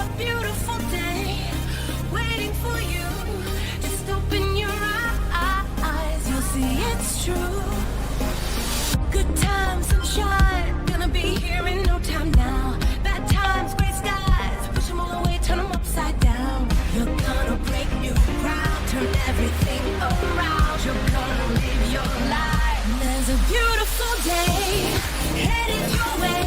a beautiful day waiting for you. Just open your eyes, you'll see it's true. Good times, sunshine, gonna be here in no time now. Bad times, gray skies, push them all away, turn them upside down. You're gonna break new ground, turn everything around. You're gonna live your life. There's a beautiful day headed your way.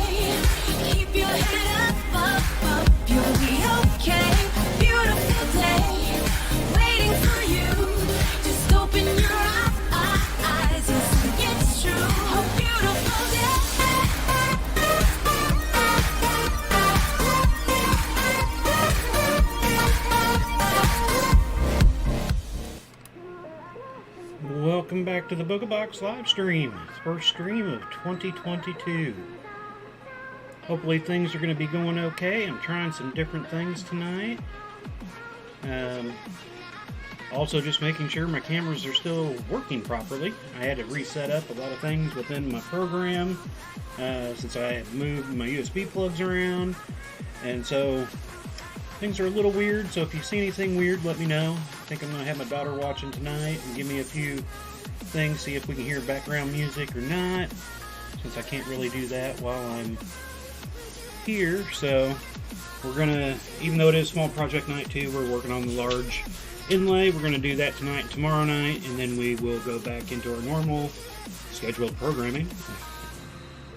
Keep your head up, you'll be okay. Beautiful day waiting for you. Just open your eyes, you'll see it's true. A beautiful day. Welcome back to the Booga Box live stream. First stream of 2022. Hopefully things are going to be going okay. I'm trying some different things tonight. Also just making sure my cameras are still working properly. I had to reset up a lot of things within my program since I had moved my USB plugs around. And so things are a little weird, so if you see anything weird, let me know. I think I'm going to have my daughter watching tonight and give me a few things, see if we can hear background music or not, since I can't really do that while I'm here. So we're going to, even though it is small project night too, we're working on the large inlay. We're going to do that tonight and tomorrow night, and then we will go back into our normal scheduled programming.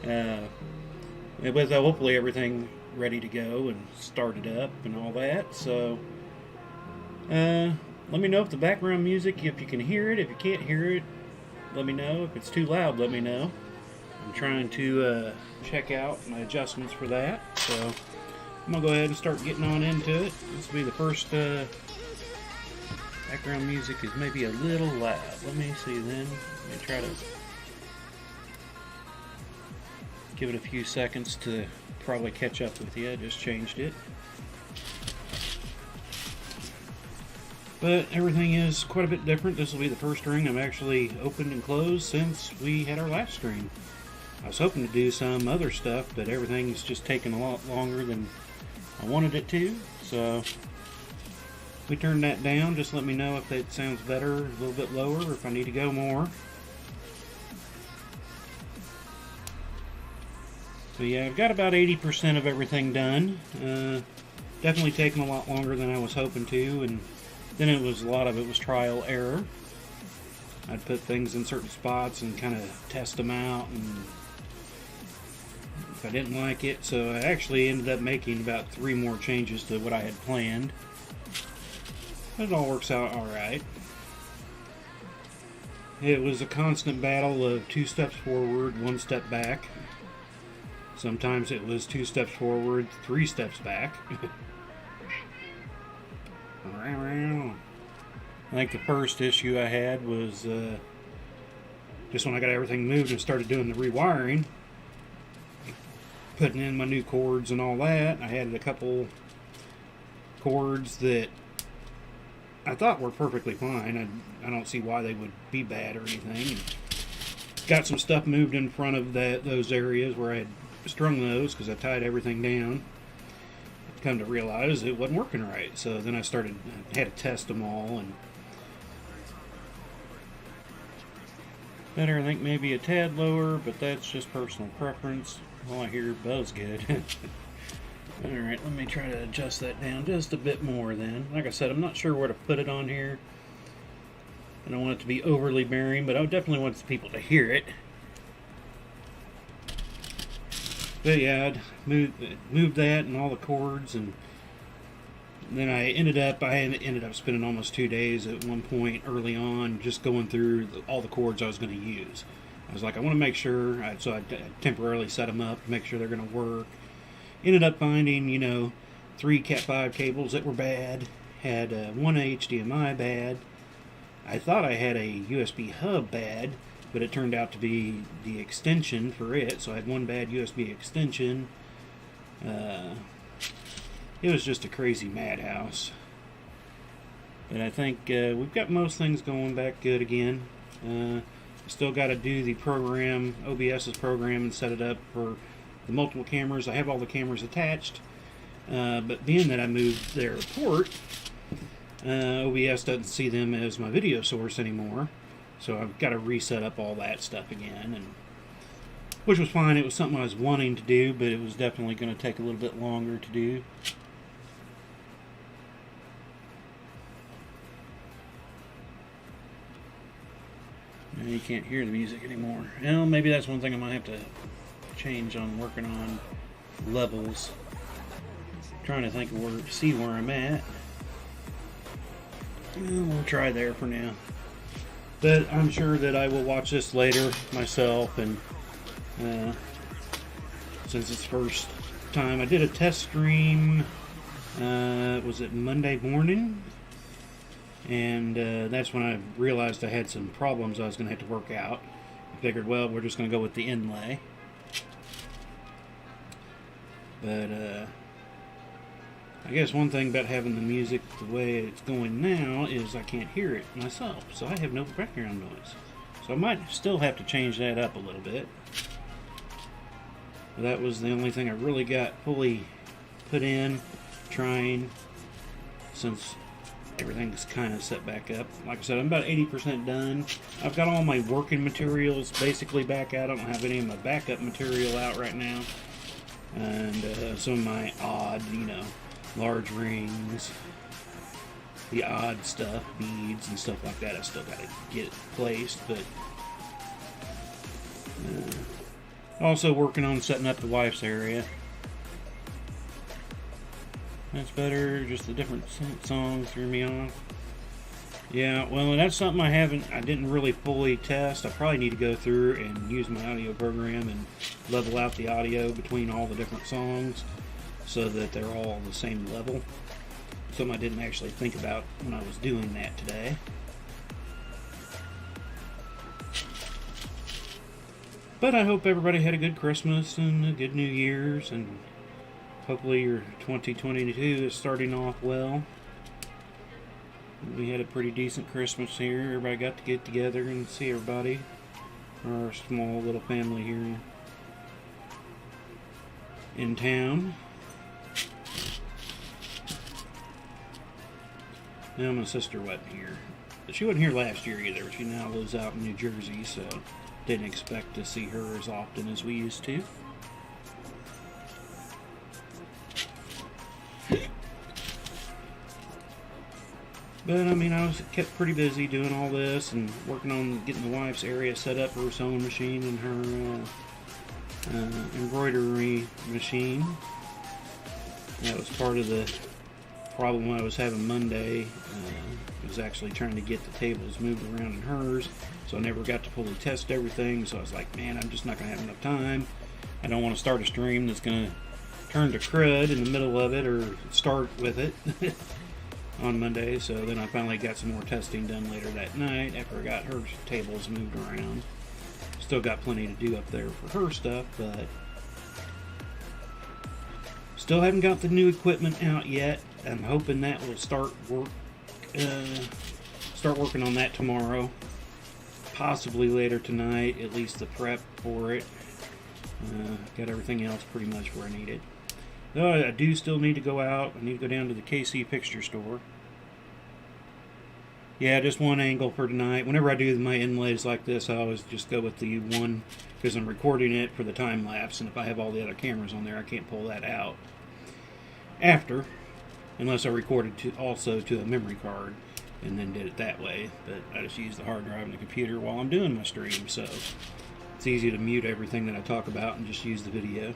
With hopefully everything ready to go and started up and all that. So let me know if the background music, if you can hear it. If you can't hear it, let me know. If it's too loud, let me know. I'm trying to check out my adjustments for that. So I'm gonna go ahead and start getting on into it. This will be the first background music is maybe a little loud. Let me see then. Let me try to give it a few seconds to probably catch up with you. I just changed it. But everything is quite a bit different. This will be the first string I've actually opened and closed since we had our last stream. I was hoping to do some other stuff, but everything's just taken a lot longer than I wanted it to. So if we turn that down, just let me know if it sounds better, a little bit lower, or if I need to go more. So yeah, I've got about 80% of everything done. Definitely taken a lot longer than I was hoping to, and then a lot of it was trial error. I'd put things in certain spots and kind of test them out, and if I didn't like it, so I actually ended up making about 3 more changes to what I had planned. But it all works out alright. It was a constant battle of 2 steps forward, 1 step back. Sometimes it was 2 steps forward, 3 steps back. I think the first issue I had was just when I got everything moved and started doing the rewiring, putting in my new cords and all that. I had a couple cords that I thought were perfectly fine. I don't see why they would be bad or anything. Got some stuff moved in front of those areas where I had strung those because I tied everything down. Come to realize it wasn't working right, so then I had to test them all, and better, I think, maybe a tad lower, but that's just personal preference. All I hear buzz good. Alright, let me try to adjust that down just a bit more then. Like I said, I'm not sure where to put it on here. I don't want it to be overly bearing, but I definitely want people to hear it. But yeah, I'd moved that and all the cords, and then I ended up spending almost 2 days at one point early on just going through all the cords I was going to use. I was like, I want to make sure, so I temporarily set them up to make sure they're going to work. Ended up finding, 3 Cat5 cables that were bad, had 1 HDMI bad. I thought I had a USB hub bad, but it turned out to be the extension for it, so I had 1 bad USB extension. It was just a crazy madhouse. But I think we've got most things going back good again. Still got to do the program, OBS's program, and set it up for the multiple cameras. I have all the cameras attached. But being that I moved their report, OBS doesn't see them as my video source anymore. So I've got to reset up all that stuff again, and which was fine. It was something I was wanting to do, but it was definitely going to take a little bit longer to do. Now you can't hear the music anymore. Well, maybe that's one thing I might have to change on working on levels. Trying to think of where, see where I'm at. We'll try there for now. But I'm sure that I will watch this later myself, and since it's first time, I did a test stream. Was it Monday morning? And that's when I realized I had some problems I was going to have to work out. I figured, well, we're just going to go with the inlay. But I guess one thing about having the music the way it's going now is I can't hear it myself, so I have no background noise. So I might still have to change that up a little bit. But that was the only thing I really got fully put in, trying, since everything's kind of set back up. Like I said, I'm about 80% done. I've got all my working materials basically back out. I don't have any of my backup material out right now. And some of my odd, large rings, the odd stuff, beads and stuff like that, I still got to get it placed. But also working on setting up the wife's area. That's better. Just the different songs threw me off. Yeah, well, that's something I didn't really fully test. I probably need to go through and use my audio program and level out the audio between all the different songs so that they're all on the same level. Something I didn't actually think about when I was doing that today. But I hope everybody had a good Christmas and a good New Year's, and hopefully your 2022 is starting off well. We had a pretty decent Christmas here. Everybody got to get together and see everybody. Our small little family here in town. Now my sister wasn't here. She wasn't here last year either. She now lives out in New Jersey, so didn't expect to see her as often as we used to. But I mean, I was kept pretty busy doing all this and working on getting the wife's area set up for her sewing machine and her embroidery machine. That was part of the problem I was having Monday. Was actually trying to get the tables moved around in hers, so I never got to fully test everything. So I was like, man, I'm just not going to have enough time. I don't want to start a stream that's going to turn to crud in the middle of it or start with it. On Monday, so then I finally got some more testing done later that night after I got her tables moved around. Still got plenty to do up there for her stuff, but still haven't got the new equipment out yet. I'm hoping that will start working on that tomorrow, possibly later tonight, at least the prep for it. Got everything else pretty much where I need it. Though I do still need to go out. I need to go down to the KC fixture store. Yeah, just one angle for tonight. Whenever I do my inlays like this, I always just go with the one, because I'm recording it for the time lapse, and if I have all the other cameras on there, I can't pull that out after, unless I recorded also to a memory card and then did it that way. But I just use the hard drive in the computer while I'm doing my stream, so it's easy to mute everything that I talk about and just use the video.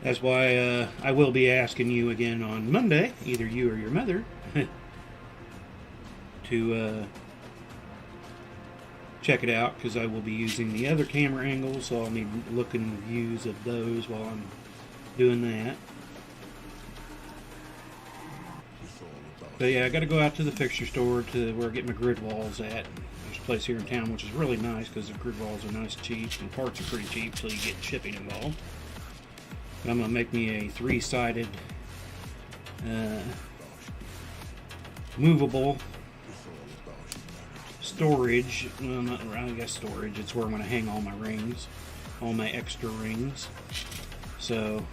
That's why I will be asking you again on Monday, either you or your mother, to check it out, because I will be using the other camera angles, so I'll need looking views of those while I'm doing that. But yeah, I got to go out to the fixture store to where I get my grid walls at. There's a place here in town which is really nice because the grid walls are nice and cheap, and parts are pretty cheap until you get shipping involved. I'm going to make me a 3-sided movable storage. Well, not I guess storage. It's where I'm going to hang all my rings, all my extra rings. So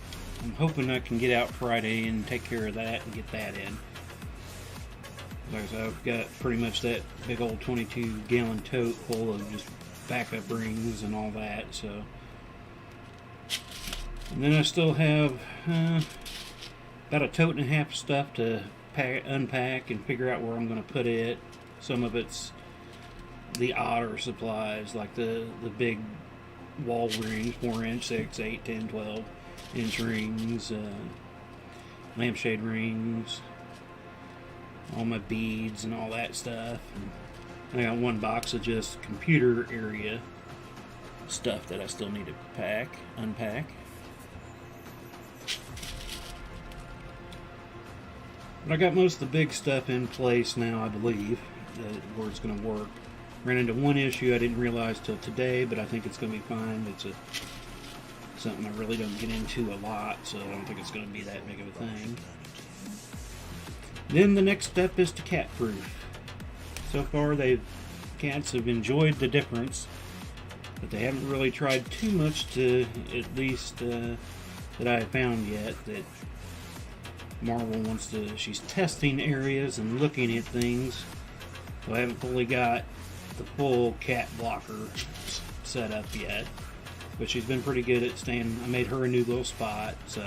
I'm hoping I can get out Friday and take care of that and get that in. Like I said, I've got pretty much that big old 22-gallon tote full of just backup rings and all that. So, and then I still have about a tote and a half of stuff to unpack and figure out where I'm going to put it. Some of it's the odder supplies, like the big wall rings, 4-inch, 6, 8, 10, 12-inch rings, lampshade rings, all my beads and all that stuff. And I got one box of just computer area stuff that I still need to unpack. But I got most of the big stuff in place now, I believe, where it's going to work. Ran into one issue I didn't realize till today, but I think it's going to be fine. It's something I really don't get into a lot, so I don't think it's going to be that big of a thing. Then the next step is to cat proof. So far, cats have enjoyed the difference, but they haven't really tried too much to, at least that I have found yet, that Marvel wants to. She's testing areas and looking at things, so I haven't fully got the full cat blocker set up yet, but she's been pretty good at staying. I made her a new little spot, so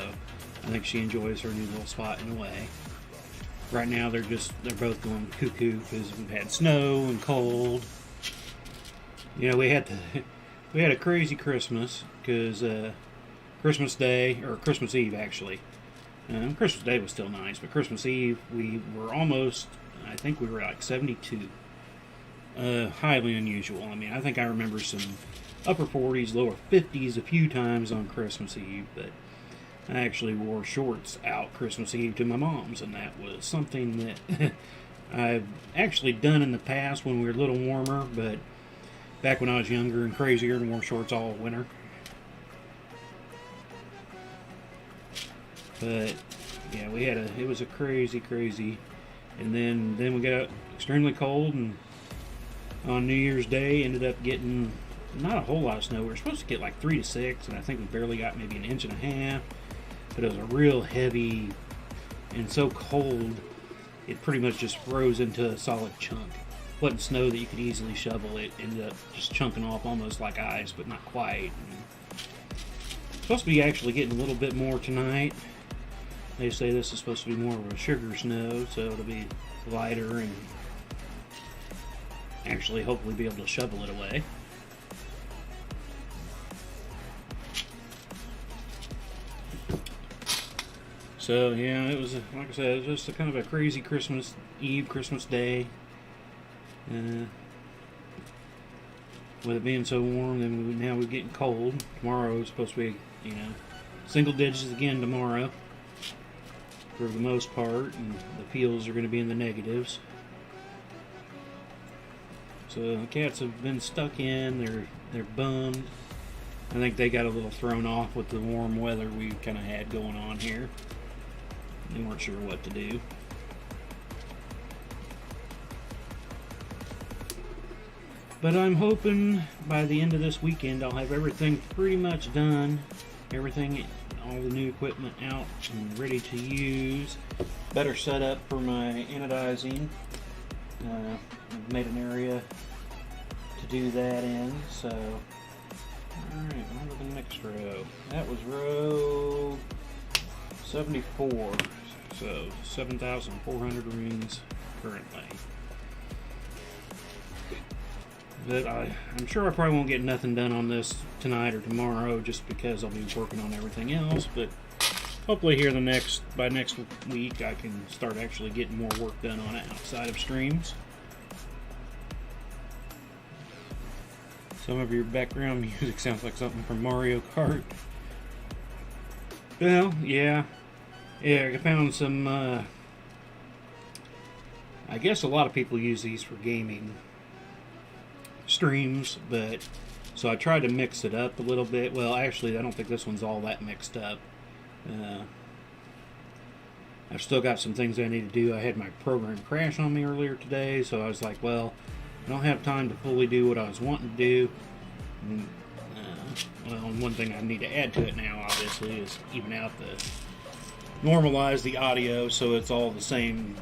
I think she enjoys her new little spot in a way. Right now they're both going cuckoo because we've had snow and cold. You know, we had a crazy Christmas because Christmas Day, or Christmas Eve actually. Christmas Day was still nice, but Christmas Eve we were almost, I think we were like 72. Highly unusual. I mean, I think I remember some upper 40s, lower 50s a few times on Christmas Eve, but I actually wore shorts out Christmas Eve to my mom's, and that was something that I've actually done in the past when we were a little warmer, but back when I was younger and crazier and wore shorts all winter. But yeah, it was a crazy, and then we got extremely cold, and on New Year's Day ended up getting not a whole lot of snow. We were supposed to get like 3 to 6, and I think we barely got maybe 1.5 inches. But it was a real heavy and so cold, it pretty much just froze into a solid chunk. It wasn't snow that you could easily shovel. It ended up just chunking off almost like ice, but not quite. Supposed to be actually getting a little bit more tonight. They say this is supposed to be more of a sugar snow, so it'll be lighter and actually hopefully be able to shovel it away. So yeah, it was, like I said, it was just a kind of a crazy Christmas Eve, Christmas Day. With it being so warm, then now we're getting cold. Tomorrow is supposed to be, single digits again tomorrow, for the most part, and the feels are going to be in the negatives. So the cats have been stuck in. They're bummed. I think they got a little thrown off with the warm weather we kind of had going on here. They weren't sure what to do. But I'm hoping by the end of this weekend I'll have everything pretty much done. Everything, all the new equipment out and ready to use. Better set up for my anodizing. I've made an area to do that in. So, alright, on to the next row. That was row 74. So 7,400 rings currently. But I'm sure I probably won't get nothing done on this tonight or tomorrow, just because I'll be working on everything else. But hopefully here by next week I can start actually getting more work done on it outside of streams. Some of your background music sounds like something from Mario Kart. Well, yeah, I found some, I guess a lot of people use these for gaming streams, but, so I tried to mix it up a little bit. Well, actually, I don't think this one's all that mixed up. I've still got some things I need to do. I had my program crash on me earlier today, so I was like, well, I don't have time to fully do what I was wanting to do. Well, and one thing I need to add to it now, obviously, is even out normalize the audio so it's all the same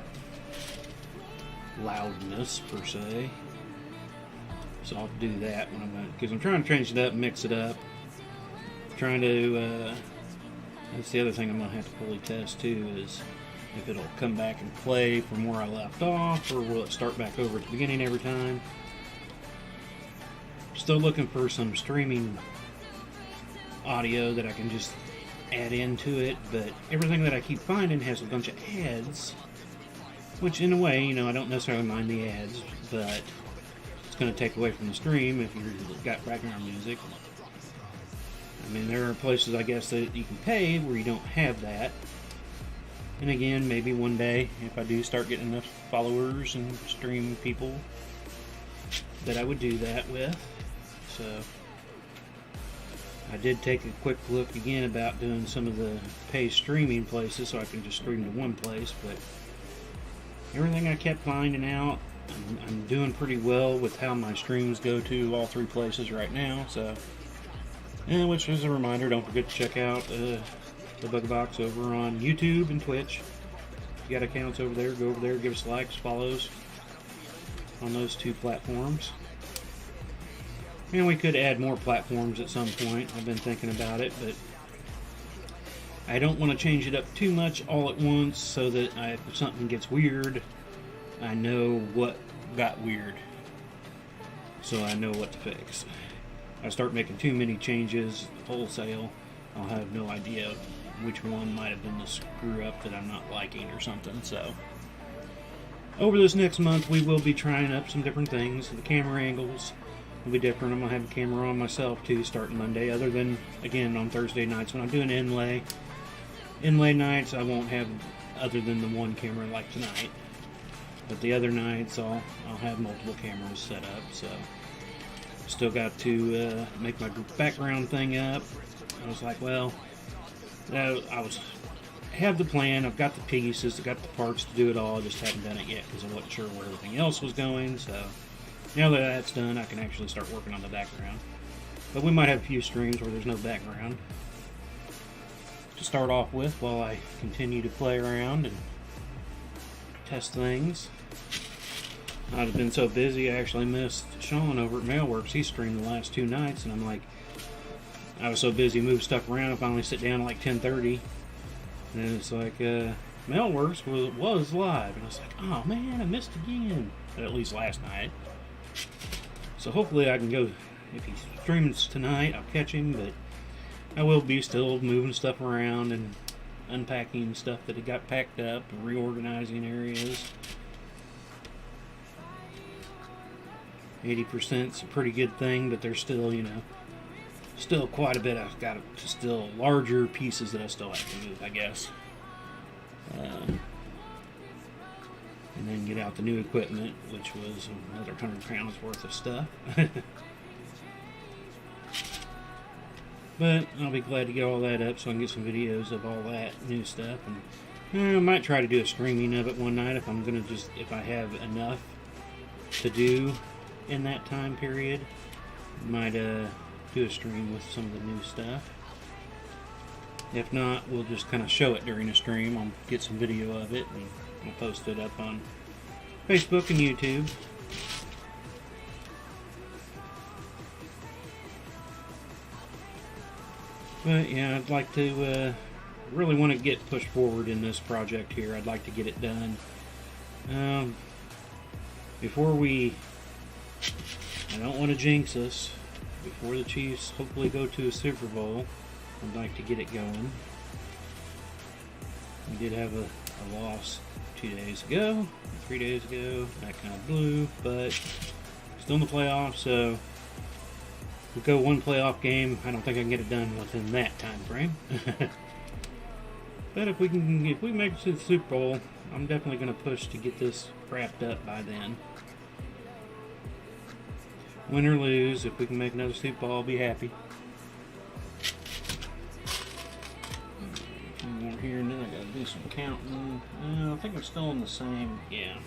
loudness per se. So I'll do that when because I'm trying to change it up, mix it up. Trying to. That's the other thing I'm gonna have to fully test too, is if it'll come back and play from where I left off, or will it start back over at the beginning every time. Still looking for some streaming audio that I can just add into it, but everything that I keep finding has a bunch of ads, which in a way, you know, I don't necessarily mind the ads, but it's going to take away from the stream if you've got background music. I mean, there are places, I guess, that you can pay where you don't have that. And again, maybe one day, if I do start getting enough followers and stream people, that I would do that with. So I did take a quick look again about doing some of the pay streaming places so I can just stream to one place, but everything I kept finding out, I'm doing pretty well with how my streams go to all three places right now. So, and which is a reminder, don't forget to check out the Booga Box over on YouTube and Twitch. If you got accounts over there, go over there, give us likes, follows on those two platforms. And we could add more platforms at some point. I've been thinking about it, but I don't want to change it up too much all at once so that if something gets weird, I know what got weird. So I know what to fix. If I start making too many changes wholesale, I'll have no idea which one might have been the screw up that I'm not liking or something. So over this next month, we will be trying up some different things. The camera angles will be different. I'm going to have a camera on myself too starting Monday, other than, again, on Thursday nights when I'm doing inlay. Inlay nights I won't have other than the one camera like tonight. But the other nights I'll have multiple cameras set up. So still got to make my background thing up. I was like, well, have the plan, I've got the pieces, I've got the parts to do it all, I just haven't done it yet because I wasn't sure where everything else was going. So now that that's done, I can actually start working on the background. But we might have a few streams where there's no background to start off with while I continue to play around and test things. I've been so busy I actually missed Sean over at Mailworks. He streamed the last two nights, and I'm like, I was so busy moving stuff around, I finally sit down at like 10:30, and it's like, Mailworks was live, and I was like, oh man, I missed again. At least last night. So hopefully I can go, if he streams tonight, I'll catch him, but I will be still moving stuff around and unpacking stuff that had got packed up, and reorganizing areas. 80% is a pretty good thing, but there's still, you know, still quite a bit. I've got still larger pieces that I still have to move, I guess. And then get out the new equipment, which was another 100 pounds worth of stuff. But I'll be glad to get all that up so I can get some videos of all that new stuff. And I might try to do a streaming of it one night if I'm gonna if I have enough to do in that time period. Might do a stream with some of the new stuff. If not, we'll just kind of show it during a stream. I'll get some video of it and I'll post it up on Facebook and YouTube. But yeah, I'd like to really want to get pushed forward in this project here. I'd like to get it done. Before I don't want to jinx us, before the Chiefs hopefully go to a Super Bowl, I'd like to get it going. We did have a loss 3 days ago, that kind of blew, but still in the playoffs, so we'll go one playoff game. I don't think I can get it done within that time frame. But if we make it to the Super Bowl, I'm definitely going to push to get this wrapped up by then. Win or lose, if we can make another Super Bowl, I'll be happy. More here, and then I gotta do some counting. I think I'm still in the same. Yeah,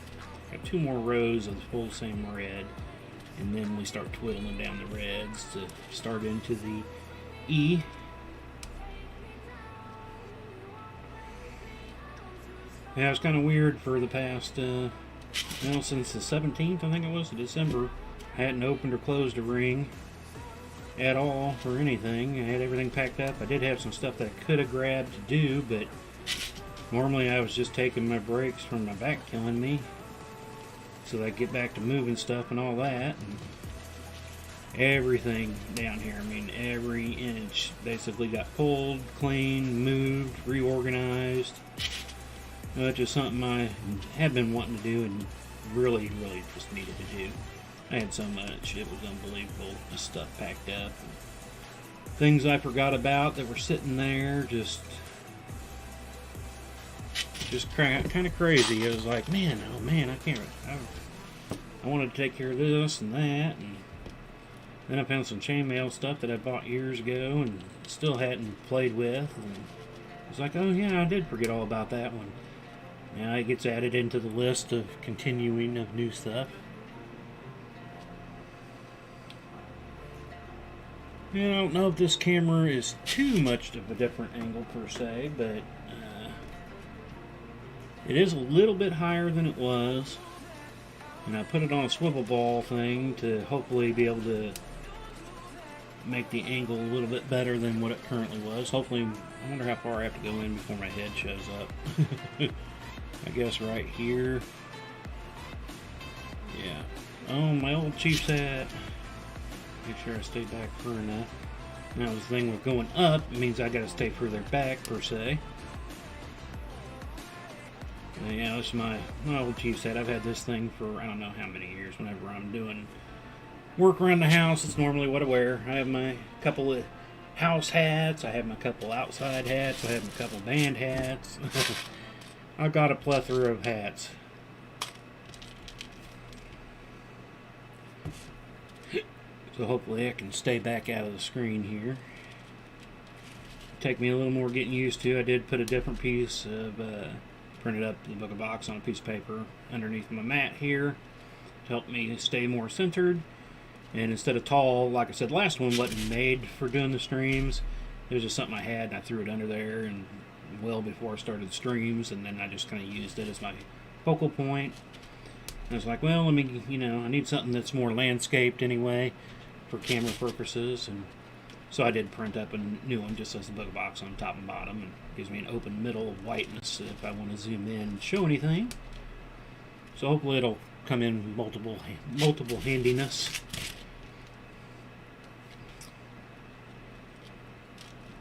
got 2 more rows of the full same red, and then we start twiddling down the reds to start into the E. Yeah, it's kind of weird for the past, since the 17th, I think it was, of December. I hadn't opened or closed a ring at all for anything. I had everything packed up. I did have some stuff that I could have grabbed to do, but normally I was just taking my breaks from my back killing me so that I get back to moving stuff and all that. And everything down here, I mean, every inch basically got pulled, cleaned, moved, reorganized. Just something I had been wanting to do and really just needed to do. I had so much, it was unbelievable. Just stuff packed up. Things I forgot about that were sitting there, just kind of crazy. It was like, man, oh man, I wanted to take care of this and that. And then I found some chainmail stuff that I bought years ago and still hadn't played with. And I was like, oh yeah, I did forget all about that one. Now it gets added into the list of continuing of new stuff. I don't know if this camera is too much of a different angle per se, but it is a little bit higher than it was. And I put it on a swivel ball thing to hopefully be able to make the angle a little bit better than what it currently was. Hopefully, I wonder how far I have to go in before my head shows up. I guess right here. Yeah. Oh, my old Chiefs hat. Make sure I stay back far enough. Now this thing with going up, it means I gotta stay further back per se. Yeah, this is my old Chiefs hat. I've had this thing for I don't know how many years. Whenever I'm doing work around the house, it's normally what I wear. I have my couple of house hats. I have my couple outside hats. I have my couple band hats. I've got a plethora of hats. So hopefully I can stay back out of the screen here. Take me a little more getting used to. I did put a different piece of printed up the Booga box on a piece of paper underneath my mat here to help me stay more centered. And instead of tall, like I said, last one wasn't made for doing the streams. It was just something I had and I threw it under there and well before I started streams, and then I just kind of used it as my focal point. And I was like, well, let me, I need something that's more landscaped anyway for camera purposes, and so I did print up a new one just as the Booga box on top and bottom, and gives me an open middle of whiteness if I want to zoom in and show anything. So hopefully it'll come in multiple handiness.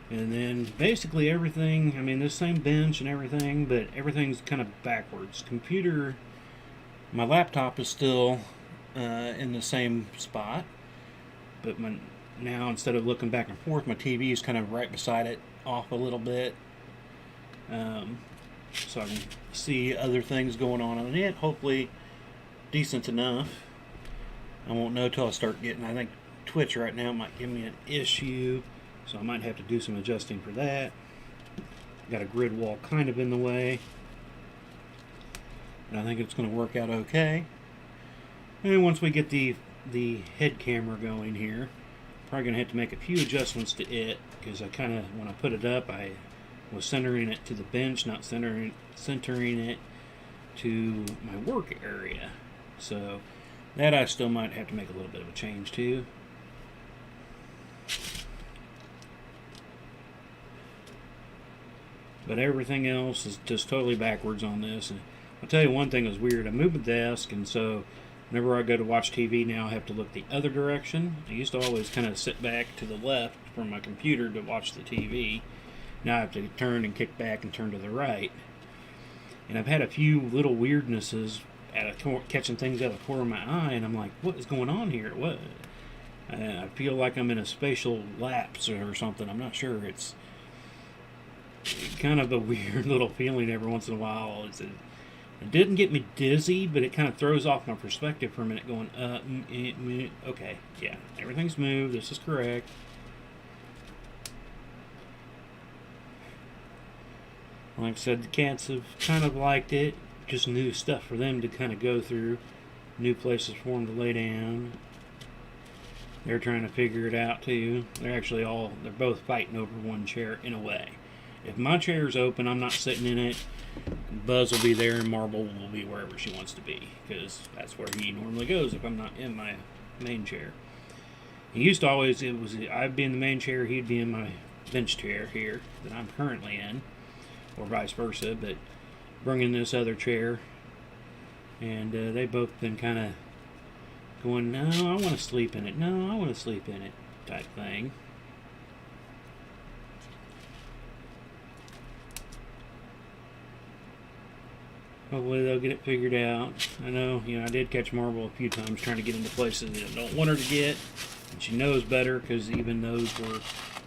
And then basically everything, I mean, the same bench and everything, but everything's kind of backwards. Computer, my laptop is still in the same spot, but now instead of looking back and forth, my TV is kind of right beside it, off a little bit, so I can see other things going on it. Hopefully decent enough. I won't know till I start getting, I think Twitch right now might give me an issue, so I might have to do some adjusting for that. Got a grid wall kind of in the way, and I think it's going to work out okay. And once we get the head camera going here, probably going to have to make a few adjustments to it, because I kind of, when I put it up, I was centering it to the bench, not centering it to my work area. So that I still might have to make a little bit of a change to. But everything else is just totally backwards on this. And I'll tell you one thing is weird. I moved the desk, and so whenever I go to watch TV now, I have to look the other direction. I used to always kind of sit back to the left from my computer to watch the TV. Now I have to turn and kick back and turn to the right. And I've had a few little weirdnesses catching things out of the corner of my eye, and I'm like, what is going on here? What? I feel like I'm in a spatial lapse or something. I'm not sure. It's kind of a weird little feeling every once in a while. It didn't get me dizzy, but it kind of throws off my perspective for a minute, going, okay, yeah, everything's moved, this is correct. Like I said, the cats have kind of liked it, just new stuff for them to kind of go through, new places for them to lay down. They're trying to figure it out too. They're both fighting over one chair in a way. If my chair's open, I'm not sitting in it. Buzz will be there and Marble will be wherever she wants to be, because that's where he normally goes if I'm not in my main chair. He used to always, I'd be in the main chair, he'd be in my bench chair here that I'm currently in, or vice versa, but bringing this other chair, and they've both been kind of going, no, I want to sleep in it, no, I want to sleep in it, type thing. Hopefully they'll get it figured out. I know, I did catch Marble a few times trying to get into places that I don't want her to get, and she knows better because even those were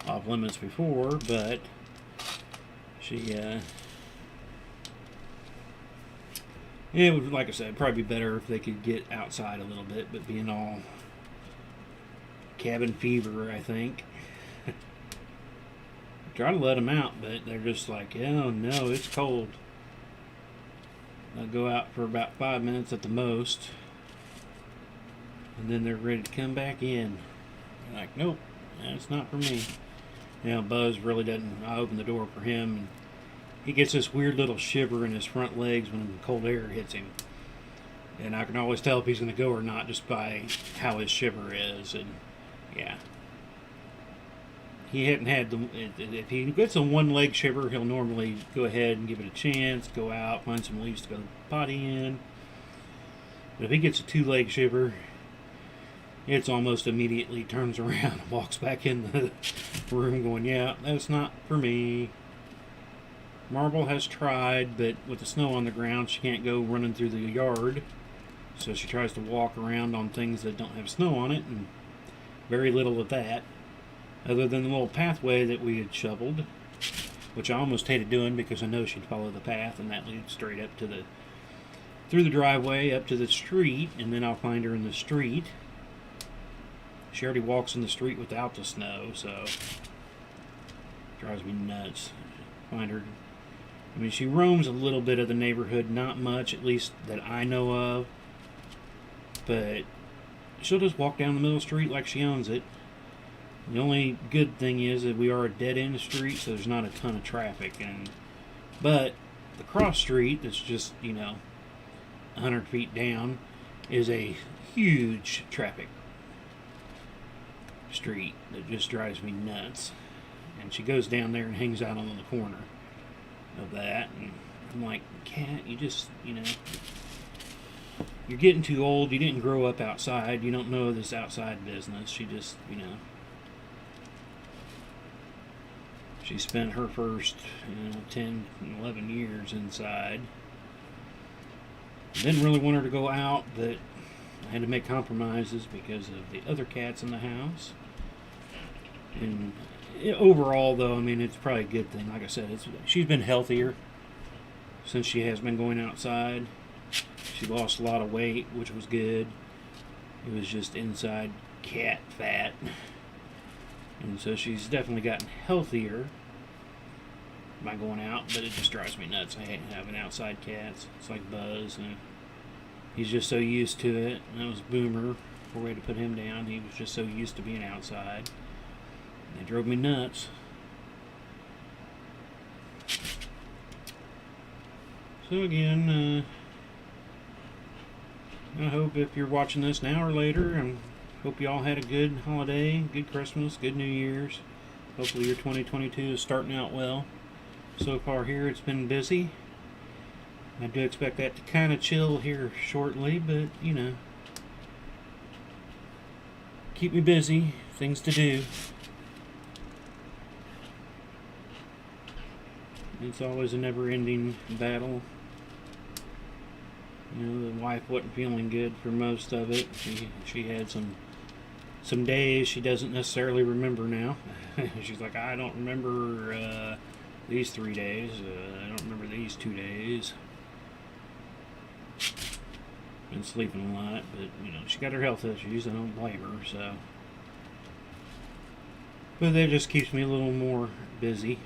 off limits before, but she, it would, like I said, probably be better if they could get outside a little bit, but being all cabin fever, I think. Try to let them out, but they're just like, oh no, it's cold. They'll go out for about 5 minutes at the most, and then they're ready to come back in. They're like, nope, that's not for me. Buzz really doesn't. I open the door for him, and he gets this weird little shiver in his front legs when the cold air hits him. And I can always tell if he's going to go or not just by how his shiver is. And yeah, he hadn't had if he gets a one leg shiver, he'll normally go ahead and give it a chance, go out, find some leaves to go potty in. But if he gets a 2-leg shiver, it's almost immediately turns around and walks back in the room going, yeah, that's not for me. Marble has tried, but with the snow on the ground, she can't go running through the yard. So she tries to walk around on things that don't have snow on it, and very little of that. Other than the little pathway that we had shoveled, which I almost hated doing because I know she'd follow the path, and that leads straight up to through the driveway up to the street, and then I'll find her in the street. She already walks in the street without the snow, so drives me nuts. Find her. I mean, she roams a little bit of the neighborhood, not much, at least that I know of. But she'll just walk down the middle of the street like she owns it. The only good thing is that we are a dead-end street, so there's not a ton of traffic. But the cross street that's just, 100 feet down is a huge traffic street that just drives me nuts. And she goes down there and hangs out on the corner of that, and I'm like, cat, you just, you're getting too old, you didn't grow up outside, you don't know this outside business. She just, she spent her first, 10, 11 years inside. Didn't really want her to go out, but I had to make compromises because of the other cats in the house. And overall, though, I mean, it's probably a good thing. Like I said, she's been healthier since she has been going outside. She lost a lot of weight, which was good. It was just inside cat fat. And so she's definitely gotten healthier by going out, but it just drives me nuts. I hate having outside cats. It's like Buzz, and he's just so used to it. And that was Boomer, for a way to put him down. He was just so used to being outside. They drove me nuts. So again, I hope if you're watching this now or later, I hope you all had a good holiday, good Christmas, good New Year's. Hopefully your 2022 is starting out well. So far here it's been busy. I do expect that to kind of chill here shortly, but keep me busy, things to do. It's always a never-ending battle. The wife wasn't feeling good for most of it. She had some days she doesn't necessarily remember now. She's like, I don't remember these 3 days. I don't remember these 2 days. Been sleeping a lot, but she got her health issues. I don't blame her. So, but that just keeps me a little more busy,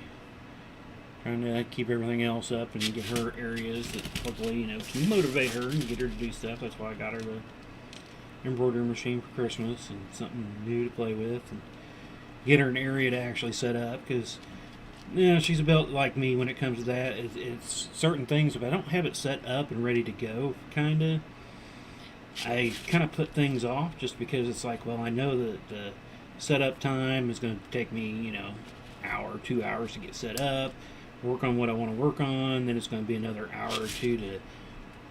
trying to keep everything else up and get her areas that hopefully, can motivate her and get her to do stuff. That's why I got her embroidery machine for Christmas and something new to play with, and get her an area to actually set up, because she's about like me when it comes to that. It's certain things, if I don't have it set up and ready to go, I kind of put things off, just because it's like, well, I know that the setup time is going to take me, hour, 2 hours to get set up, work on what I want to work on, then it's going to be another hour or two to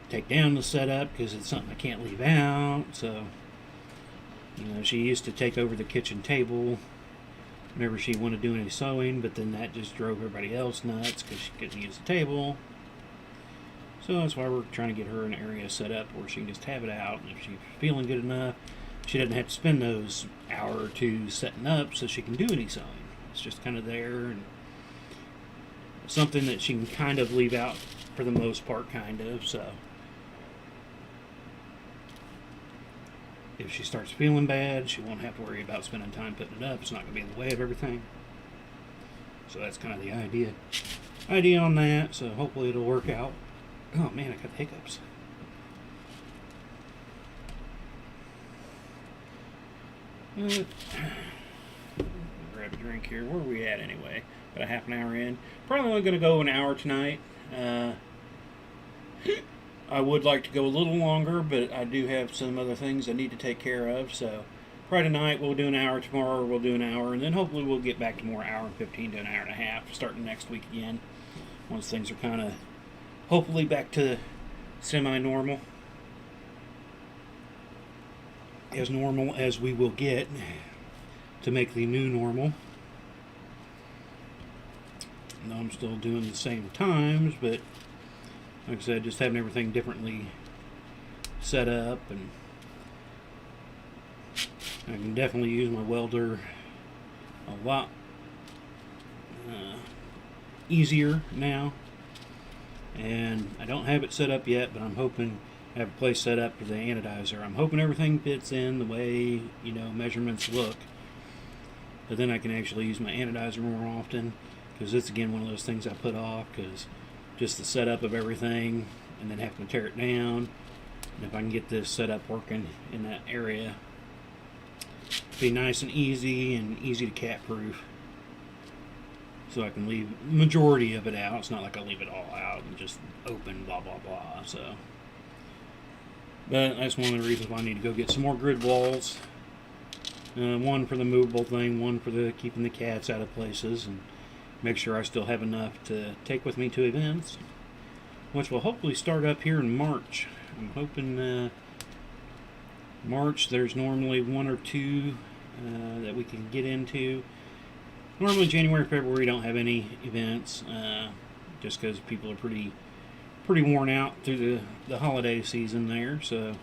take down the setup, because it's something I can't leave out. So, she used to take over the kitchen table whenever she wanted to do any sewing, but then that just drove everybody else nuts because she couldn't use the table. So that's why we're trying to get her an area set up where she can just have it out, and if she's feeling good enough, she doesn't have to spend those hour or two setting up so she can do any sewing. It's just kind of there, and something that she can kind of leave out for the most part, so if she starts feeling bad, she won't have to worry about spending time putting it up. It's not going to be in the way of everything. So that's kind of the idea on that. So hopefully it'll work out. Oh man, I got hiccups. Grab a drink here. Where are we at anyway? About a half an hour in. Probably only going to go an hour tonight. I would like to go a little longer, but I do have some other things I need to take care of. So Friday night we'll do an hour, tomorrow we'll do an hour, and then hopefully we'll get back to more hour and 15 to an hour and a half starting next week again, once things are kind of hopefully back to semi-normal. As normal as we will get to make the new normal. No, I'm still doing the same times, but like I said, just having everything differently set up, and I can definitely use my welder a lot easier now. And I don't have it set up yet, but I'm hoping I have a place set up for the anodizer. I'm hoping everything fits in the way, measurements look. But then I can actually use my anodizer more often, because it's again one of those things I put off, because just the setup of everything and then having to tear it down. And if I can get this set up working in that area, it'll be nice and easy to cat proof. So I can leave the majority of it out. It's not like I leave it all out and just open, blah, blah, blah. So, but that's one of the reasons why I need to go get some more grid walls. One for the movable thing, one for the keeping the cats out of places, and make sure I still have enough to take with me to events, which will hopefully start up here in March. I'm hoping March there's normally one or two that we can get into. Normally January, February don't have any events, just because people are pretty worn out through the holiday season there. So,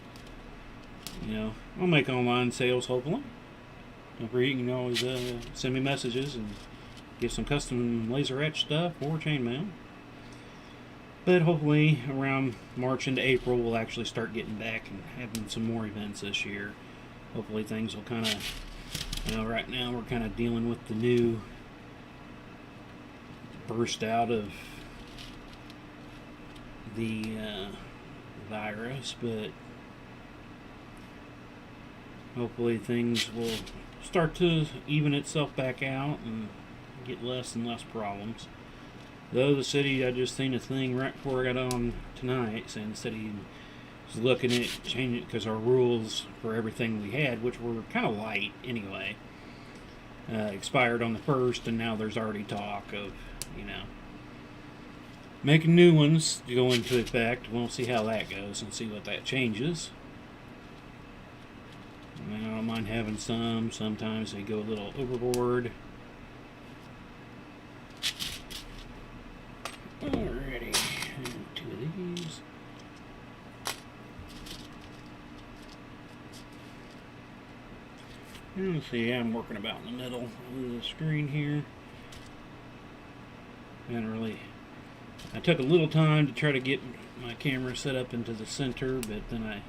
I'll make online sales hopefully. Don't forget, you can always send me messages and get some custom laser etch stuff or chainmail. But hopefully around March into April we'll actually start getting back and having some more events this year. Hopefully things will kind of, right now we're kind of dealing with the new burst out of the virus, but hopefully things will start to even itself back out and get less and less problems. Though the city, I just seen a thing right before I got on tonight saying the city was looking at changing it because our rules for everything we had, which were kind of light anyway, expired on the 1st, and now there's already talk of, making new ones to go into effect. We'll see how that goes and see what that changes. I don't mind having some. Sometimes they go a little overboard. Alrighty, 2 of these. Let's see, I'm working about in the middle of the screen here. I took a little time to try to get my camera set up into the center, but then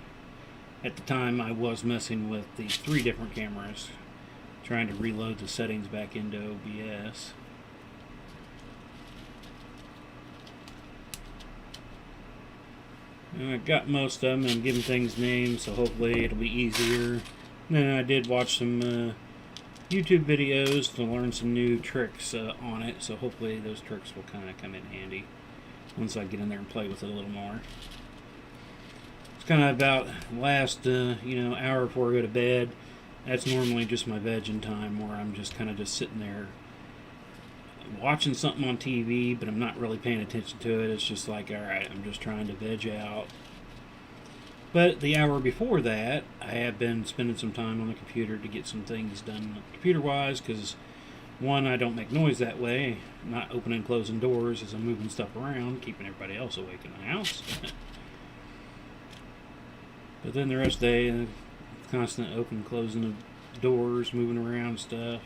at the time I was messing with the 3 different cameras, trying to reload the settings back into OBS. I got most of them. I'm giving things names, so hopefully it'll be easier. And then I did watch some YouTube videos to learn some new tricks on it, so hopefully those tricks will kind of come in handy once I get in there and play with it a little more. It's kind of about last hour before I go to bed. That's normally just my vegging time, where I'm just kind of just sitting there watching something on TV, but I'm not really paying attention to it. It's just like, alright, I'm just trying to veg out. But the hour before that, I have been spending some time on the computer to get some things done computer-wise, because one, I don't make noise that way, not opening and closing doors as I'm moving stuff around, keeping everybody else awake in the house. But then the rest of the day, constant opening and closing of doors, moving around stuff.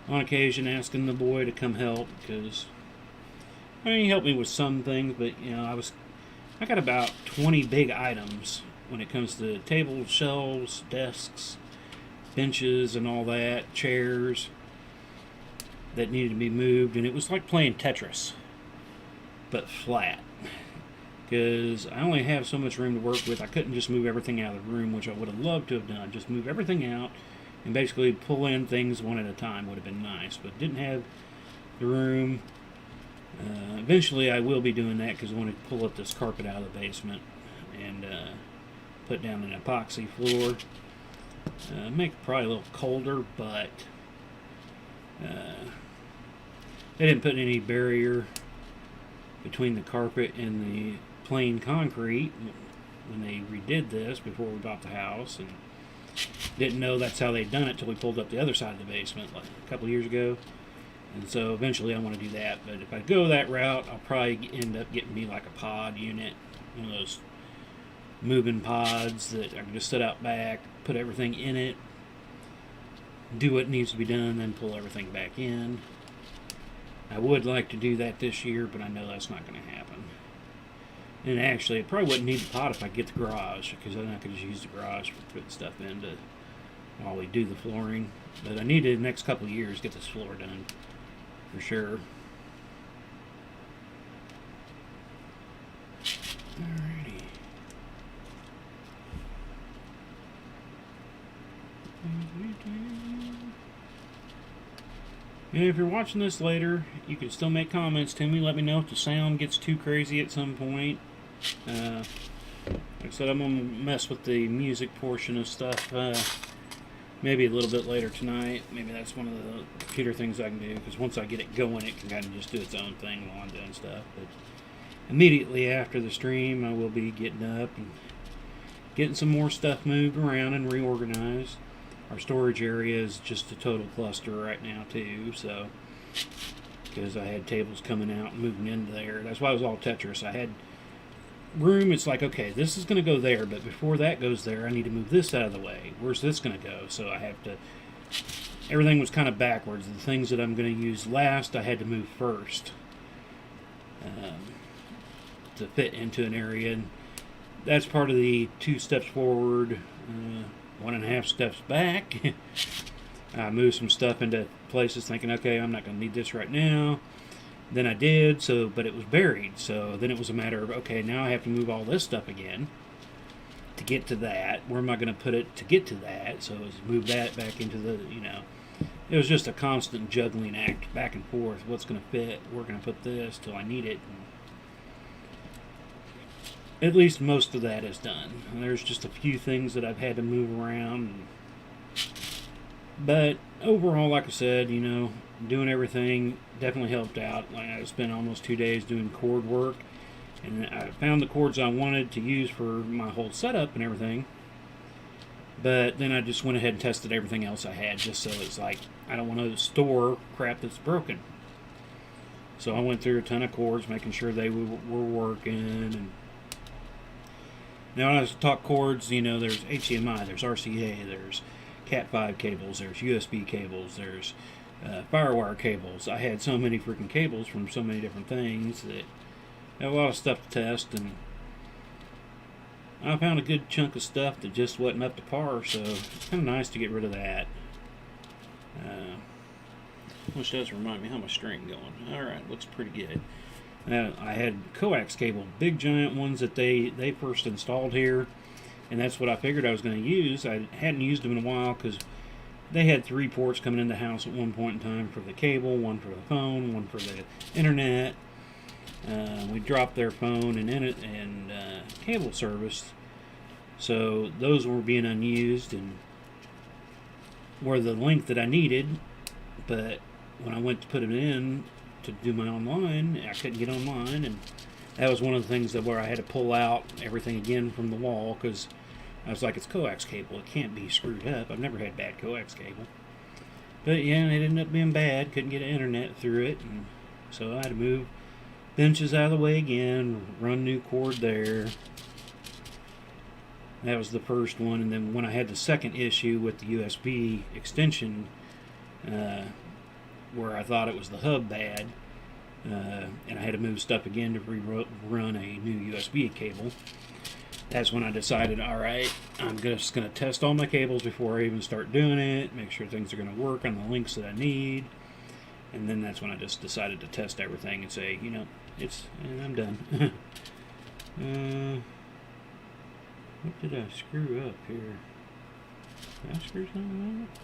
On occasion, asking the boy to come help, because he helped me with some things, but I got about 20 big items when it comes to tables, shelves, desks, benches, and all that, chairs that needed to be moved, and it was like playing Tetris, but flat, because I only have so much room to work with. I couldn't just move everything out of the room, which I would have loved to have done. Just move everything out and basically pull in things one at a time would have been nice, but didn't have the room. Eventually I will be doing that, because I want to pull up this carpet out of the basement and put down an epoxy floor. Make it probably a little colder, but they didn't put any barrier between the carpet and the plain concrete when they redid this before we bought the house, and didn't know that's how they'd done it till we pulled up the other side of the basement like a couple years ago. And so eventually I want to do that, but if I go that route, I'll probably end up getting me like a pod unit, one of those moving pods that I can just set out back, put everything in it, do what needs to be done, then pull everything back in. I would like to do that this year, but I know that's not going to happen. And actually, I probably wouldn't need the pod if I get the garage, because then I could just use the garage for putting stuff in while we do the flooring. But I need to, the next couple of years, get this floor done for sure. Alrighty. And if you're watching this later, you can still make comments to me. Let me know if the sound gets too crazy at some point. Like I said, I'm going to mess with the music portion of stuff maybe a little bit later tonight. Maybe that's one of the computer things I can do, because once I get it going, it can kind of just do its own thing while I'm doing stuff. But immediately after the stream, I will be getting up and getting some more stuff moved around and reorganized. Our storage area is just a total cluster right now too, so because I had tables coming out and moving into there. That's why it was all Tetris. I had room. It's like, okay, this is going to go there, but before that goes there, I need to move this out of the way. Where's this going to go? So I have to, everything was kind of backwards. The things that I'm going to use last, I had to move first to fit into an area. And that's part of the 2 steps forward, 1.5 steps back. I moved some stuff into places thinking, okay, I'm not going to need this right now. Then I did, but it was buried. So then it was a matter of, okay, now I have to move all this stuff again to get to that. Where am I going to put it to get to that? So it was move that back into the, it was just a constant juggling act back and forth. What's going to fit? Where can I put this till I need it? And at least most of that is done. And there's just a few things that I've had to move around. But overall, like I said, doing everything definitely helped out. Like, I spent almost 2 days doing cord work, and I found the cords I wanted to use for my whole setup and everything. But then I just went ahead and tested everything else I had, just so it's like, I don't want to store crap that's broken. So I went through a ton of cords, making sure they were working. And now when I talk cords, there's HDMI, there's RCA, there's Cat 5 cables, there's USB cables, there's Firewire cables. I had so many freaking cables from so many different things that I had a lot of stuff to test, and I found a good chunk of stuff that just wasn't up to par, so it's kind of nice to get rid of that. Which does remind me how my string going. Alright, looks pretty good. I had coax cable, big giant ones that they first installed here, and that's what I figured I was going to use. I hadn't used them in a while because they had 3 ports coming in the house at one point in time for the cable, one for the phone, one for the internet. We dropped their phone and cable service, so those were being unused and were the length that I needed. But when I went to put it in to do my online, I couldn't get online, and that was one of the things where I had to pull out everything again from the wall because I was like, it's coax cable, it can't be screwed up. I've never had bad coax cable, but yeah, it ended up being bad. Couldn't get internet through it, and so I had to move benches out of the way again, run new cord there. That was the first one, and then when I had the second issue with the USB extension, where I thought it was the hub bad, and I had to move stuff again to rerun a new USB cable. That's when I decided, alright, I'm just going to test all my cables before I even start doing it, make sure things are going to work on the links that I need, and then that's when I just decided to test everything and say, and I'm done. What did I screw up here? Did I screw something up?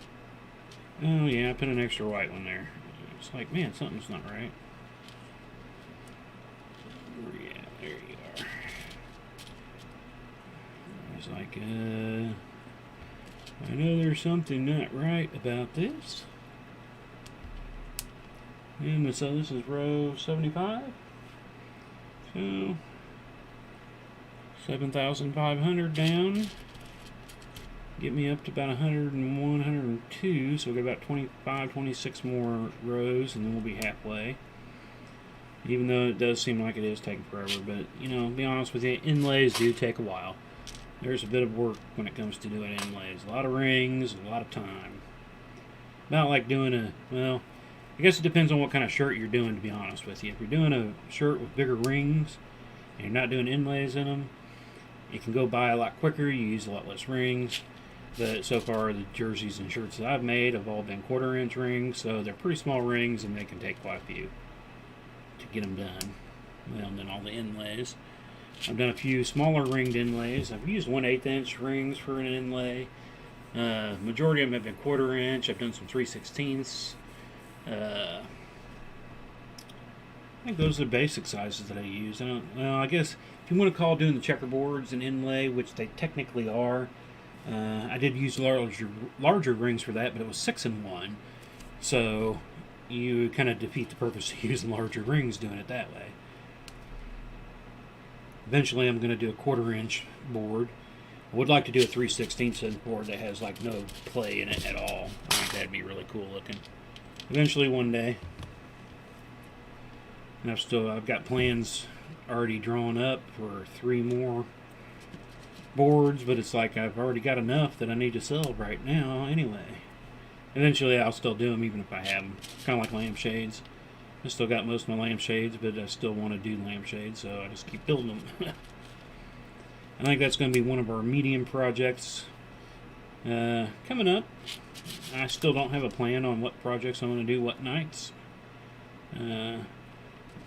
Oh yeah, I put an extra white one there. It's like, man, something's not right. Yeah, there you are. I was like, I know there's something not right about this. And so this is row 75. So 7,500 down. Get me up to about 101, 102, so we've got about 25, 26 more rows, and then we'll be halfway. Even though it does seem like it is taking forever, but, to be honest with you, inlays do take a while. There's a bit of work when it comes to doing inlays. A lot of rings, a lot of time. About like doing I guess it depends on what kind of shirt you're doing, to be honest with you. If you're doing a shirt with bigger rings, and you're not doing inlays in them, it can go by a lot quicker, you use a lot less rings. But so far, the jerseys and shirts that I've made have all been 1/4 inch rings, so they're pretty small rings, and they can take quite a few to get them done. Well, and then all the inlays. I've done a few smaller ringed inlays. I've used 1/8 inch rings for an inlay. Majority of them have been 1/4 inch. I've done some 3/16. I think those are the basic sizes that I use. I guess if you want to call doing the checkerboards an inlay, which they technically are, I did use larger rings for that, but it was 6-in-1, so you kind of defeat the purpose of using larger rings doing it that way. Eventually, I'm going to do a 1/4 inch board. I would like to do a 3/16 inch board that has like no play in it at all. I think that'd be really cool looking. Eventually, one day. And I've got plans already drawn up for 3 more boards, but it's like I've already got enough that I need to sell right now anyway. Eventually I'll still do them even if I have them. Kind of like lampshades. I still got most of my lampshades, but I still want to do lampshades, so I just keep building them. I think that's going to be one of our medium projects coming up. I still don't have a plan on what projects I'm going to do what nights.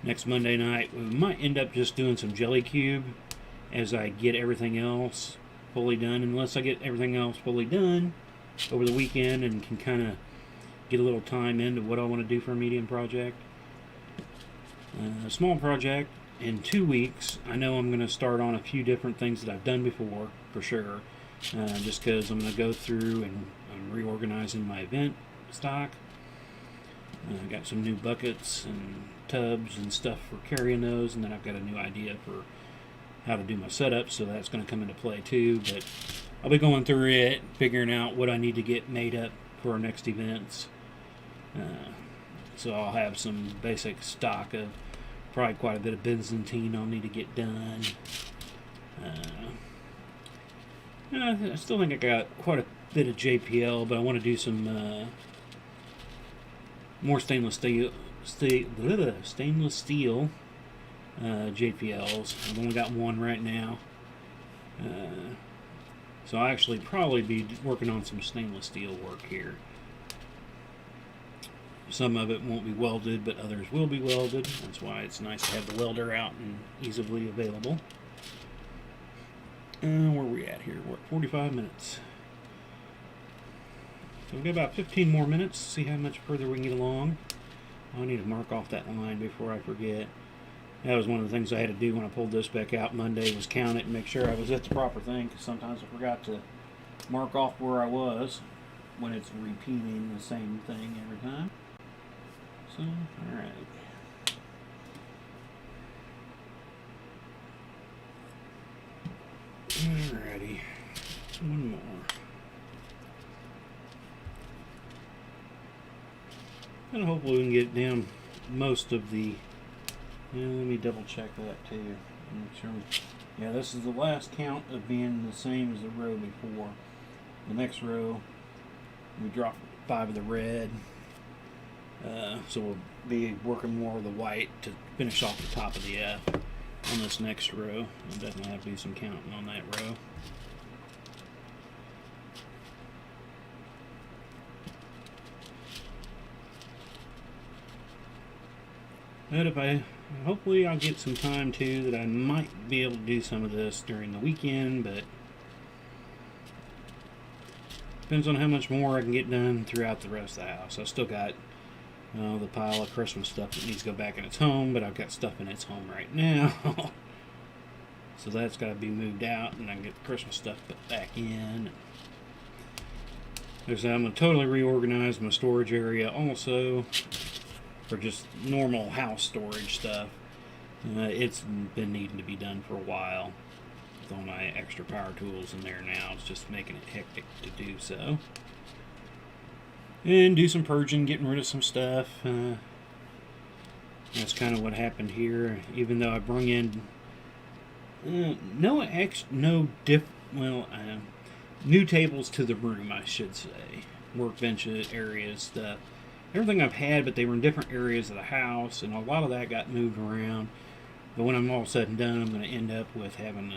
Next Monday night we might end up just doing some jelly cube as I get everything else fully done, unless I get everything else fully done over the weekend and can kind of get a little time into what I want to do for a medium project. A small project in 2 weeks, I know I'm going to start on a few different things that I've done before, for sure, just because I'm going to go through and I'm reorganizing my event stock. I got some new buckets and tubs and stuff for carrying those, and then I've got a new idea for how to do my setup, so that's going to come into play too. But I'll be going through it, figuring out what I need to get made up for our next events. So I'll have some basic stock of probably quite a bit of Byzantine I'll need to get done. I still think I got quite a bit of JPL, but I want to do some more stainless steel JPLs. I've only got one right now. So I'll actually probably be working on some stainless steel work here. Some of it won't be welded, but others will be welded. That's why it's nice to have the welder out and easily available. Where are we at here? We're at 45 minutes. So we've got about 15 more minutes to see how much further we can get along. I need to mark off that line before I forget. That was one of the things I had to do when I pulled this back out Monday, was count it and make sure I was at the proper thing, because sometimes I forgot to mark off where I was when it's repeating the same thing every time. So, alright. Alrighty. One more. And hopefully we can get down most of the... Yeah, let me double check that too. Make sure. Yeah, this is the last count of being the same as the row before. The next row, we drop 5 of the red. So we'll be working more of the white to finish off the top of the F on this next row. There'll definitely have to be some counting on that row. But hopefully I'll get some time too, that I might be able to do some of this during the weekend, but depends on how much more I can get done throughout the rest of the house. I still got the pile of Christmas stuff that needs to go back in its home, but I've got stuff in its home right now. So that's got to be moved out, and I can get the Christmas stuff put back in. I'm going to totally reorganize my storage area also, for just normal house storage stuff. It's been needing to be done for a while. With all my extra power tools in there now, it's just making it hectic to do so. And do some purging, getting rid of some stuff. That's kind of what happened here. Even though I brung in new tables to the room, I should say. Workbench areas, stuff. Everything I've had, but they were in different areas of the house, and a lot of that got moved around. But when I'm all said and done, I'm going to end up with having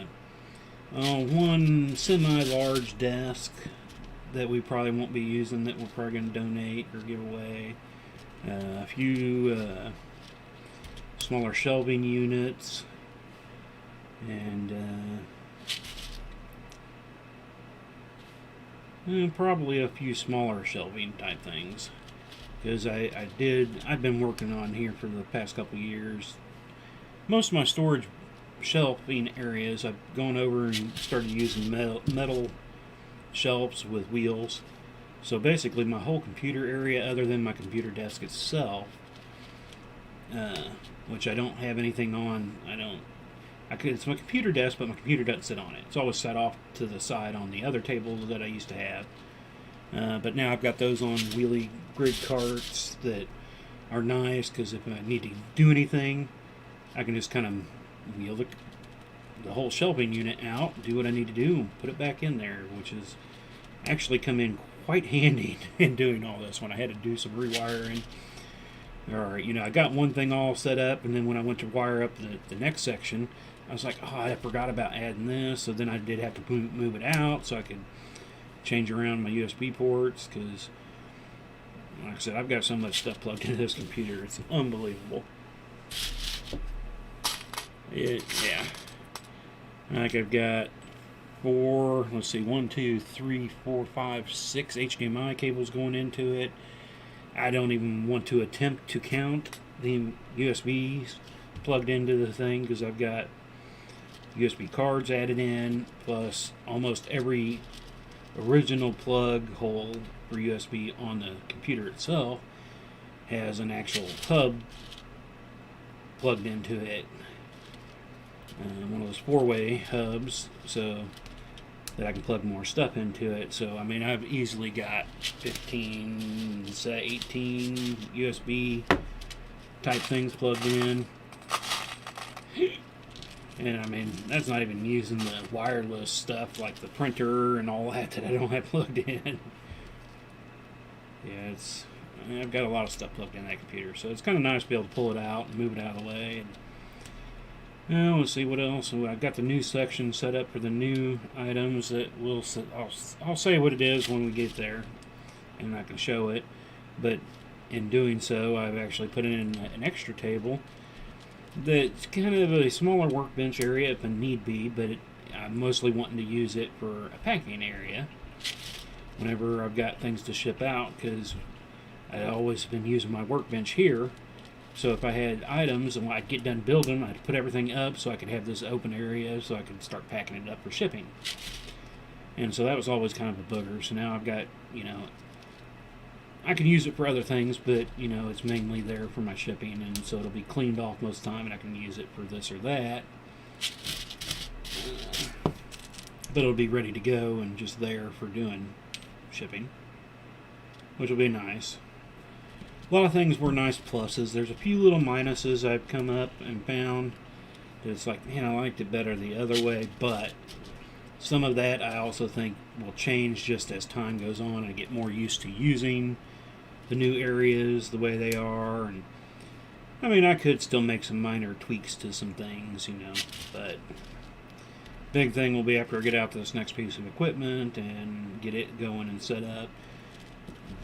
one semi-large desk that we probably won't be using, that we're probably going to donate or give away. A few smaller shelving units, and probably a few smaller shelving type things. Because I've been working on here for the past couple years. Most of my storage shelving areas, I've gone over and started using metal shelves with wheels. So basically my whole computer area, other than my computer desk itself, which I don't have anything on, it's my computer desk, but my computer doesn't sit on it. It's always set off to the side on the other tables that I used to have. But now I've got those on wheelie grid carts that are nice, because if I need to do anything, I can just kind of wheel the whole shelving unit out, do what I need to do, and put it back in there, which has actually come in quite handy in doing all this when I had to do some rewiring. Or, I got one thing all set up, and then when I went to wire up the next section, I was like, oh, I forgot about adding this, so then I did have to move it out so I could change around my USB ports, because like I said, I've got so much stuff plugged into this computer, it's unbelievable. Yeah. Like I've got 1, 2, 3, 4, 5, 6 HDMI cables going into it. I don't even want to attempt to count the USBs plugged into the thing, because I've got USB cards added in, plus almost every original plug hole for USB on the computer itself has an actual hub plugged into it. One of those 4-way hubs, so that I can plug more stuff into it. So, I mean, I've easily got 15, say 18 USB type things plugged in. And I mean, that's not even using the wireless stuff like the printer and all that I don't have plugged in. Yeah, I've got a lot of stuff plugged in that computer, so it's kind of nice to be able to pull it out and move it out of the way. And let's see what else. I've got the new section set up for the new items that I'll say what it is when we get there, and I can show it. But In doing so, I've actually put in an extra table that's kind of a smaller workbench area if a need be, but I'm mostly wanting to use it for a packing area whenever I've got things to ship out, because I've always been using my workbench here. So if I had items and when I'd get done building, I'd put everything up so I could have this open area so I could start packing it up for shipping. And so that was always kind of a booger. So now I've got, I can use it for other things, but, it's mainly there for my shipping. And so it'll be cleaned off most of the time and I can use it for this or that. But it'll be ready to go and just there for doing shipping, which will be nice. A lot of things were nice pluses. There's a few little minuses I've come up and found that it's like, man, I liked it better the other way, but some of that I also think will change just as time goes on and I get more used to using the new areas the way they are. And I mean, I could still make some minor tweaks to some things, but big thing will be after I get out to this next piece of equipment and get it going and set up,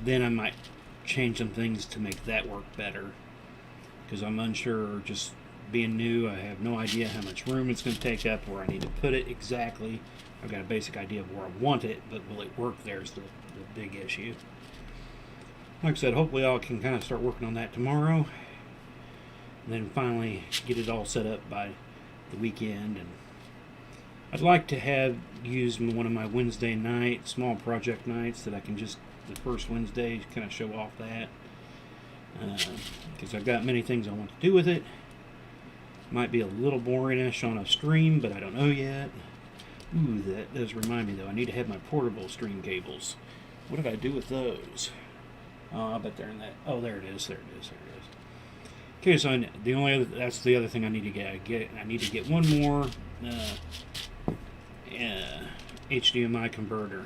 then I might change some things to make that work better, because I'm unsure. Just being new, I have no idea how much room it's going to take up, where I need to put it exactly. I've got a basic idea of where I want it, but will it work there is the big issue. Like I said, hopefully I can kind of start working on that tomorrow, and then finally get it all set up by the weekend. And I'd like to have used one of my Wednesday night small project nights that I can just the first Wednesday kind of show off that, because I've got many things I want to do with it. Might be a little boringish on a stream, but I don't know yet. Ooh, that does remind me though, I need to have my portable stream cables. What did I do with those? Oh, I bet they're in that. Oh, there it is. Okay, so that's the other thing I need to get. I need to get one more HDMI converter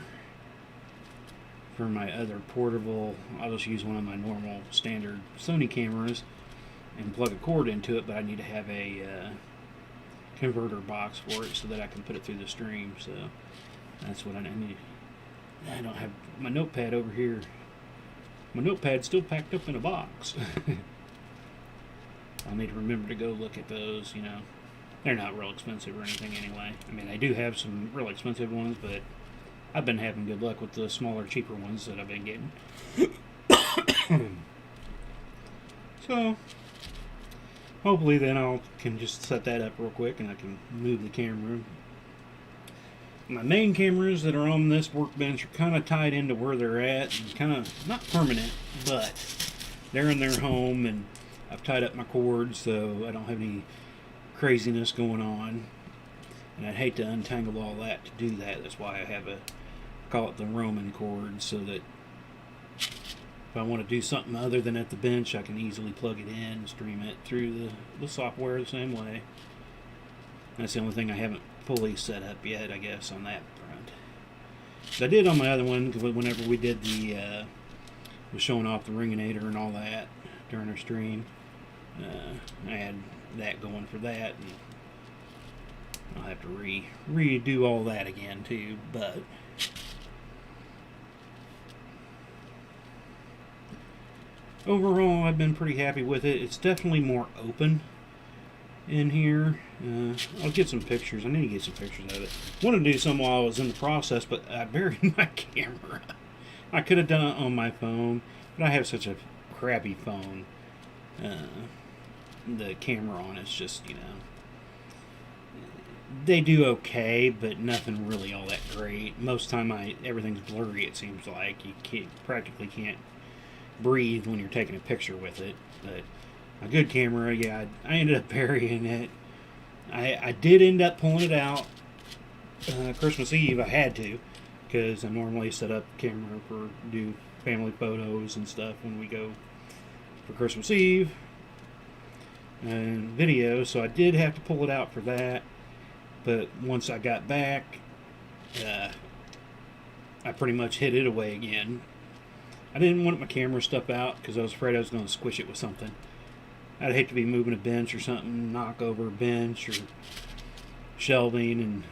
for my other portable. I'll just use one of my normal standard Sony cameras and plug a cord into it, but I need to have a converter box for it so that I can put it through the stream. So that's what I need. I don't have my notepad over here. My notepad's still packed up in a box. I'll need to remember to go look at those. They're not real expensive or anything anyway. I mean, I do have some real expensive ones, but I've been having good luck with the smaller, cheaper ones that I've been getting. So, hopefully then I can just set that up real quick and I can move the camera. My main cameras that are on this workbench are kind of tied into where they're at, and kind of, not permanent, but they're in their home, and I've tied up my cords so I don't have any craziness going on. And I'd hate to untangle all that to do that. That's why I have call it the Roman cord, so that if I want to do something other than at the bench, I can easily plug it in and stream it through the software the same way. That's the only thing I haven't fully set up yet, I guess, on that front. So I did on my other one, whenever we did was showing off the Ringinator and all that during our stream. I had that going for that, and I'll have to redo all that again too, but overall I've been pretty happy with it. It's definitely more open in here. I'll get some pictures. I need to get some pictures of it. I wanted to do some while I was in the process, but I buried my camera. I could have done it on my phone, but I have such a crappy phone. The camera on it's just, they do okay, but nothing really all that great. Most time everything's blurry, it seems like. You practically can't breathe when you're taking a picture with it. But a good camera, yeah, I ended up burying it. I did end up pulling it out Christmas Eve. I had to, because I normally set up the camera do family photos and stuff when we go for Christmas Eve and video, so I did have to pull it out for that. But once I got back, I pretty much hid it away again. I didn't want my camera stuff out because I was afraid I was going to squish it with something. I'd hate to be moving a bench or something, knock over a bench or shelving and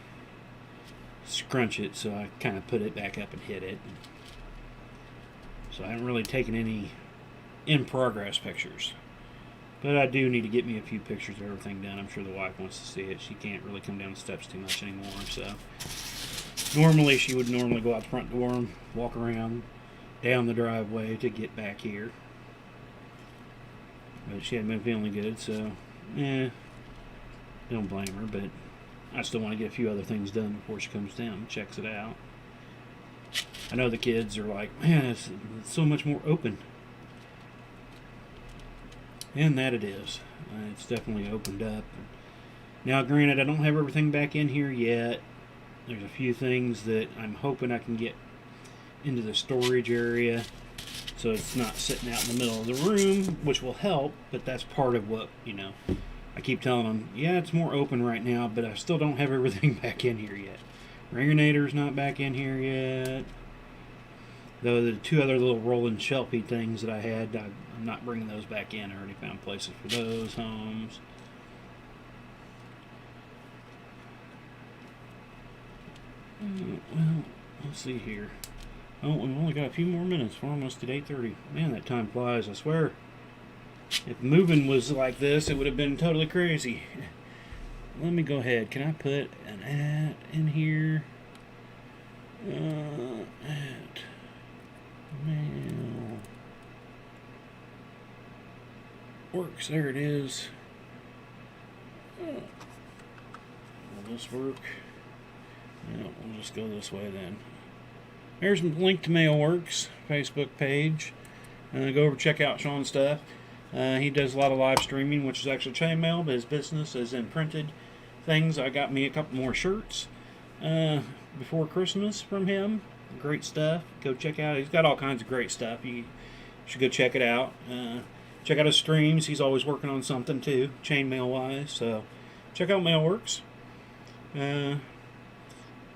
scrunch it, so I kind of put it back up and hid it. So I haven't really taken any in progress pictures. But I do need to get me a few pictures of everything done. I'm sure the wife wants to see it. She can't really come down the steps too much anymore. So normally she would normally go out the front door and walk around down the driveway to get back here. But she hadn't been feeling good, so don't blame her. But I still want to get a few other things done before she comes down and checks it out. I know the kids are like, man, it's so much more open. And that it is. It's definitely opened up. Now, granted, I don't have everything back in here yet. There's a few things that I'm hoping I can get into the storage area so it's not sitting out in the middle of the room, which will help, but that's part of what, I keep telling them, yeah, it's more open right now, but I still don't have everything back in here yet. Raynator's not back in here yet. Though the two other little rolling shelfy things that I had, I'm not bringing those back in. I already found places for those homes. Well, let's see here. Oh, we've only got a few more minutes. We're almost at 8:30. Man, that time flies, I swear. If moving was like this, it would have been totally crazy. Let me go ahead. Can I put an ad in here? At mail works. There it is. Will this work? No, we'll just go this way then. There's a link to Mailworks Facebook page. Go over check out Sean's stuff. He does a lot of live streaming, which is actually chainmail, but his business is in printed things. I got me a couple more shirts before Christmas from him. Great stuff. Go check out. He's got all kinds of great stuff. You should go check it out. Check out his streams. He's always working on something too, chainmail wise. So check out Mailworks.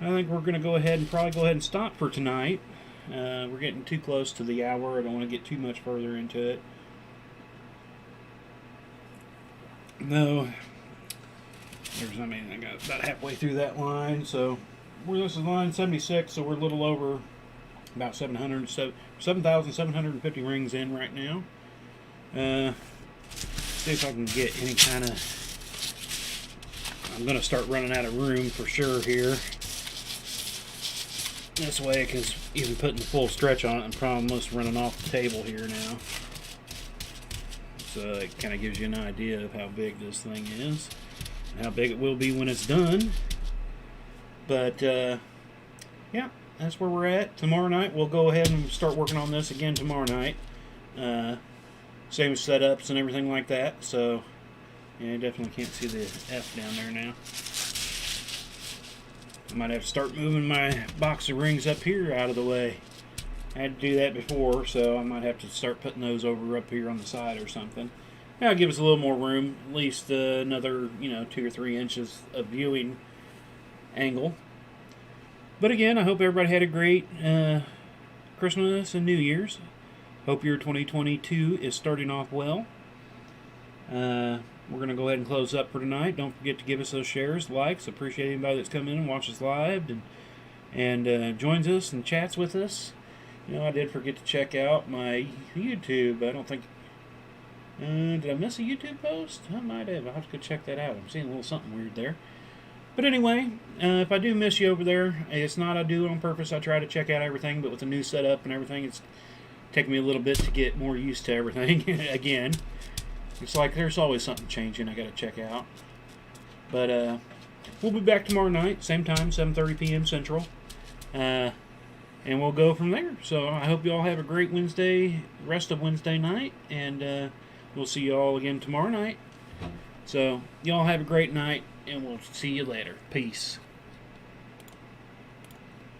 I think we're going to go ahead and stop for tonight. We're getting too close to the hour. I don't want to get too much further into it. No. I got about halfway through that line. So this is line 76, so we're a little over about 7,750 rings in right now. See if I can get any kind of... I'm going to start running out of room for sure here. This way, because even putting the full stretch on it, I'm probably almost running off the table here now. So it kind of gives you an idea of how big this thing is, and how big it will be when it's done. But yeah, that's where we're at. Tomorrow night, we'll go ahead and start working on this again tomorrow night. Same setups and everything like that. So yeah, you definitely can't see the F down there now. I might have to start moving my box of rings up here out of the way. I had to do that before, so I might have to start putting those over up here on the side or something. That'll give us a little more room, at least another 2 or 3 inches of viewing angle. But again, I hope everybody had a great Christmas and New Year's. Hope your 2022 is starting off well. We're going to go ahead and close up for tonight. Don't forget to give us those shares, likes. Appreciate anybody that's come in and watches us live and joins us and chats with us. I did forget to check out my YouTube. I don't think... did I miss a YouTube post? I might have. I'll have to go check that out. I'm seeing a little something weird there. But anyway, if I do miss you over there, it's not I do it on purpose. I try to check out everything, but with the new setup and everything, it's taken me a little bit to get more used to everything again. It's like there's always something changing I got to check out. But we'll be back tomorrow night, same time, 7:30 p.m. Central. And we'll go from there. So I hope you all have a great rest of Wednesday night. And we'll see you all again tomorrow night. So y'all have a great night, and we'll see you later. Peace.